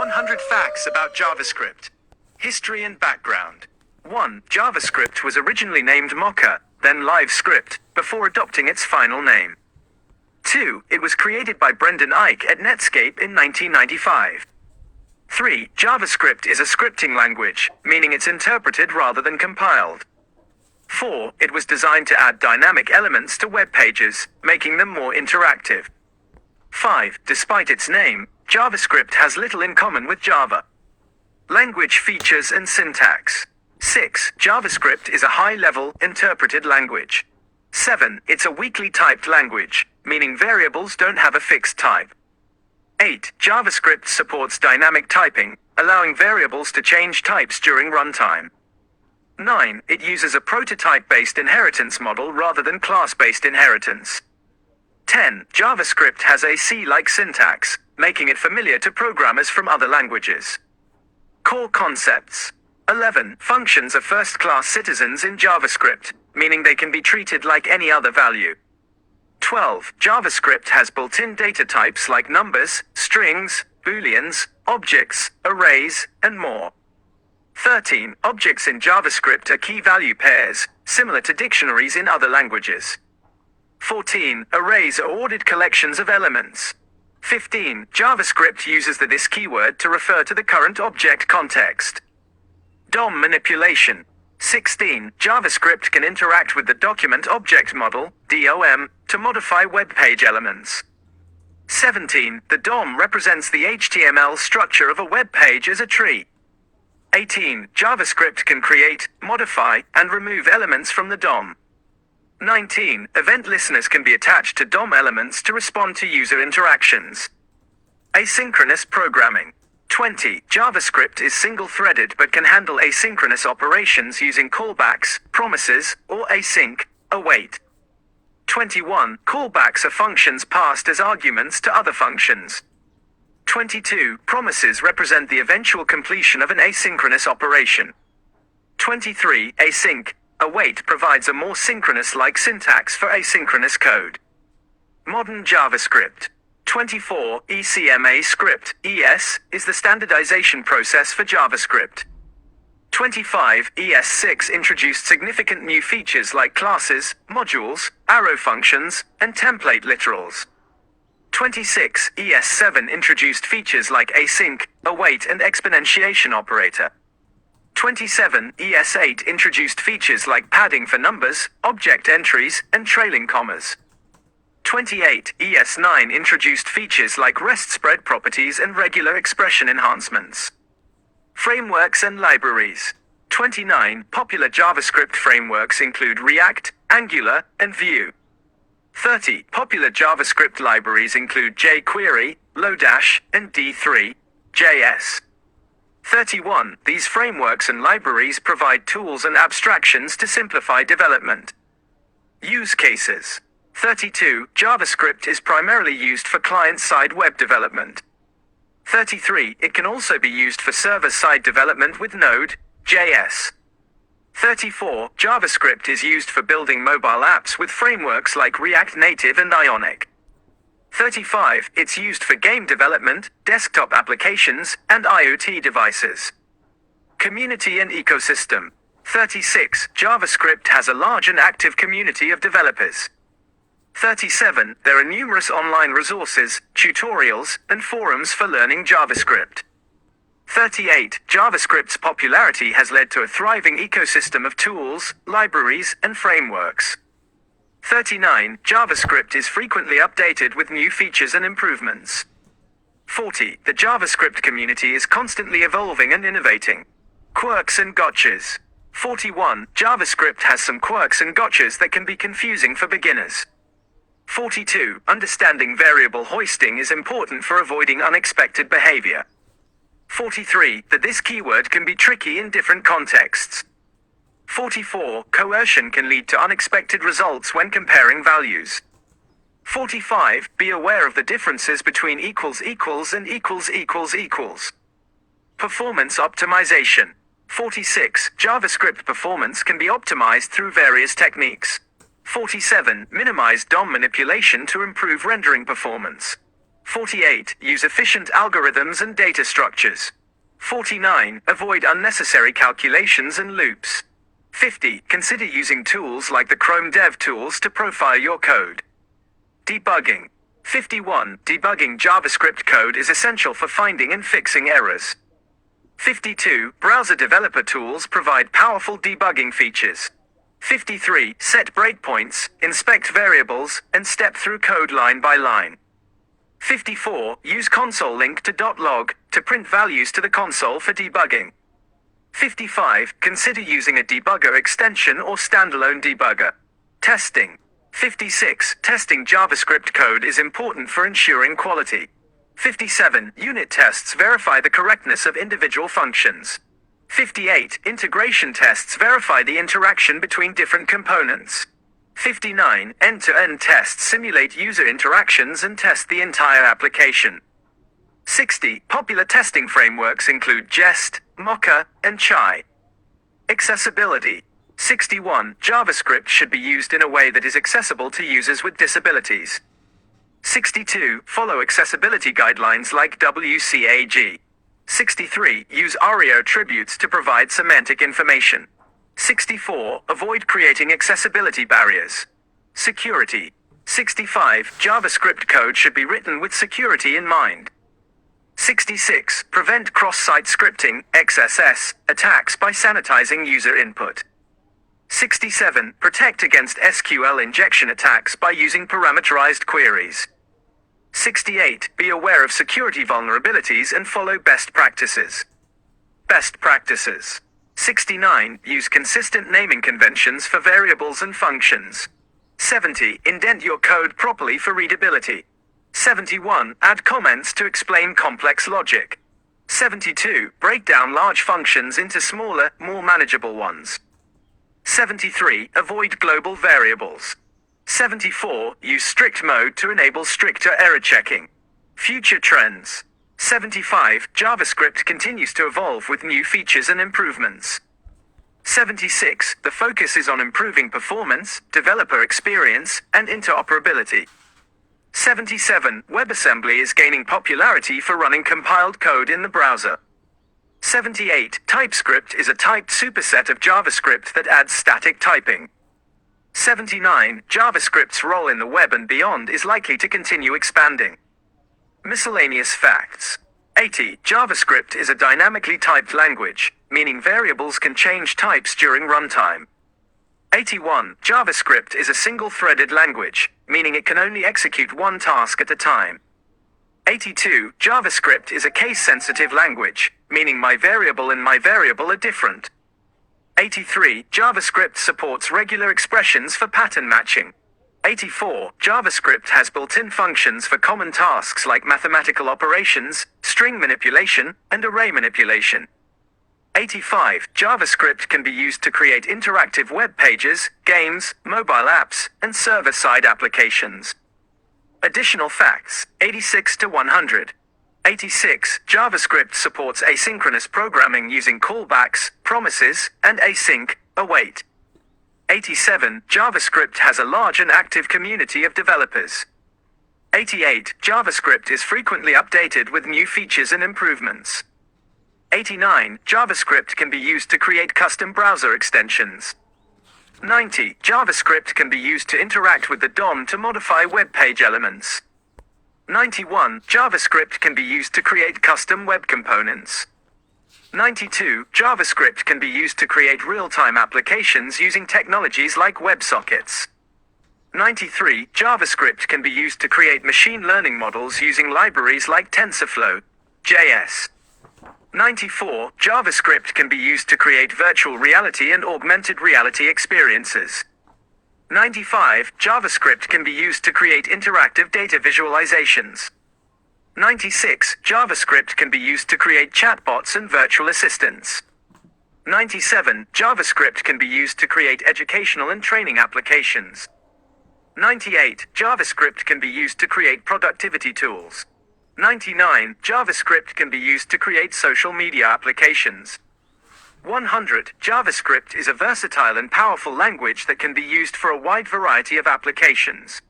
100 facts about JavaScript. History and background. 1. JavaScript was originally named Mocha, then LiveScript, before adopting its final name. 2. It was created by Brendan Eich at Netscape in 1995. 3. JavaScript is a scripting language, meaning it's interpreted rather than compiled. 4. It was designed to add dynamic elements to web pages, making them more interactive. 5. Despite its name, JavaScript has little in common with Java. Language features and syntax. 6. JavaScript is a high-level, interpreted language. 7. It's a weakly typed language, meaning variables don't have a fixed type. 8. JavaScript supports dynamic typing, allowing variables to change types during runtime. 9. It uses a prototype-based inheritance model rather than class-based inheritance. 10. JavaScript has a C-like syntax, making it familiar to programmers from other languages. Core concepts. 11. Functions are first-class citizens in JavaScript, meaning they can be treated like any other value. 12. JavaScript has built-in data types like numbers, strings, booleans, objects, arrays, and more. 13. Objects in JavaScript are key-value pairs, similar to dictionaries in other languages. 14. Arrays are ordered collections of elements. 15. JavaScript uses the this keyword to refer to the current object context. DOM manipulation. 16. JavaScript can interact with the document object model, DOM, to modify web page elements. 17. The DOM represents the HTML structure of a web page as a tree. 18. JavaScript can create, modify, and remove elements from the DOM. 19. Event listeners can be attached to DOM elements to respond to user interactions. Asynchronous programming. 20. JavaScript is single-threaded but can handle asynchronous operations using callbacks, promises, or async, await. 21. Callbacks are functions passed as arguments to other functions. 22. Promises represent the eventual completion of an asynchronous operation. 23. Async, await provides a more synchronous-like syntax for asynchronous code. Modern JavaScript. 24. ECMA script, ES, is the standardization process for JavaScript. 25. ES6 introduced significant new features like classes, modules, arrow functions, and template literals. 26. ES7 introduced features like async, await, and exponentiation operator. 27. ES8 introduced features like padding for numbers, object entries, and trailing commas. 28. ES9 introduced features like REST spread properties and regular expression enhancements. Frameworks and libraries. 29. Popular JavaScript frameworks include React, Angular, and Vue. 30. Popular JavaScript libraries include jQuery, Lodash, and D3.js. 31. These frameworks and libraries provide tools and abstractions to simplify development. Use cases. 32. JavaScript is primarily used for client-side web development. 33. It can also be used for server-side development with Node.js. 34. JavaScript is used for building mobile apps with frameworks like React Native and Ionic. 35. It's used for game development, desktop applications, and IoT devices. Community and ecosystem. 36. JavaScript has a large and active community of developers. 37. There are numerous online resources, tutorials, and forums for learning JavaScript. 38. JavaScript's popularity has led to a thriving ecosystem of tools, libraries, and frameworks. 39. JavaScript is frequently updated with new features and improvements. 40. The JavaScript community is constantly evolving and innovating. Quirks and gotchas. 41. JavaScript has some quirks and gotchas that can be confusing for beginners. 42. Understanding variable hoisting is important for avoiding unexpected behavior. 43. The this keyword can be tricky in different contexts. 44. Coercion can lead to unexpected results when comparing values. 45. Be aware of the differences between equals equals and equals equals equals. Performance optimization. 46. JavaScript performance can be optimized through various techniques. 47. Minimize DOM manipulation to improve rendering performance. 48. Use efficient algorithms and data structures. 49. Avoid unnecessary calculations and loops. 50. Consider using tools like the Chrome Dev Tools to profile your code. Debugging. 51. Debugging JavaScript code is essential for finding and fixing errors. 52. Browser developer tools provide powerful debugging features. 53. Set breakpoints, inspect variables, and step through code line by line. 54. Use console link to .log to print values to the console for debugging. 55. Consider using a debugger extension or standalone debugger. Testing. 56. Testing JavaScript code is important for ensuring quality. 57. Unit tests verify the correctness of individual functions. 58. Integration tests verify the interaction between different components. 59. End-to-end tests simulate user interactions and test the entire application. 60. Popular testing frameworks include Jest, Mocha, and Chai. Accessibility. 61. JavaScript should be used in a way that is accessible to users with disabilities. 62. Follow accessibility guidelines like WCAG. 63. Use ARIA attributes to provide semantic information. 64. Avoid creating accessibility barriers. Security. 65. JavaScript code should be written with security in mind. 66. Prevent cross-site scripting, XSS, attacks by sanitizing user input. 67. Protect against SQL injection attacks by using parameterized queries. 68. Be aware of security vulnerabilities and follow best practices. Best practices. 69. Use consistent naming conventions for variables and functions. 70. Indent your code properly for readability. 71. Add comments to explain complex logic. 72. Break down large functions into smaller, more manageable ones. 73. Avoid global variables. 74. Use strict mode to enable stricter error checking. Future trends. 75. JavaScript continues to evolve with new features and improvements. 76. The focus is on improving performance, developer experience, and interoperability. 77. WebAssembly is gaining popularity for running compiled code in the browser. 78. TypeScript is a typed superset of JavaScript that adds static typing. 79. JavaScript's role in the web and beyond is likely to continue expanding. Miscellaneous facts. 80. JavaScript is a dynamically typed language, meaning variables can change types during runtime. 81. JavaScript is a single-threaded language, meaning it can only execute one task at a time. 82. JavaScript is a case-sensitive language, meaning my variable and my variable are different. 83. JavaScript supports regular expressions for pattern matching. 84. JavaScript has built-in functions for common tasks like mathematical operations, string manipulation, and array manipulation. 85. JavaScript can be used to create interactive web pages, games, mobile apps, and server-side applications. Additional facts. 86 to 100. 86. JavaScript supports asynchronous programming using callbacks, promises, and async, await. 87. JavaScript has a large and active community of developers. 88. JavaScript is frequently updated with new features and improvements. 89. JavaScript can be used to create custom browser extensions. 90. JavaScript can be used to interact with the DOM to modify web page elements. 91. JavaScript can be used to create custom web components. 92. JavaScript can be used to create real-time applications using technologies like WebSockets. 93. JavaScript can be used to create machine learning models using libraries like TensorFlow, JS. 94. JavaScript can be used to create virtual reality and augmented reality experiences. 95. JavaScript can be used to create interactive data visualizations. 96. JavaScript can be used to create chatbots and virtual assistants. 97. JavaScript can be used to create educational and training applications. 98. JavaScript can be used to create productivity tools. 99. JavaScript can be used to create social media applications. 100. JavaScript is a versatile and powerful language that can be used for a wide variety of applications.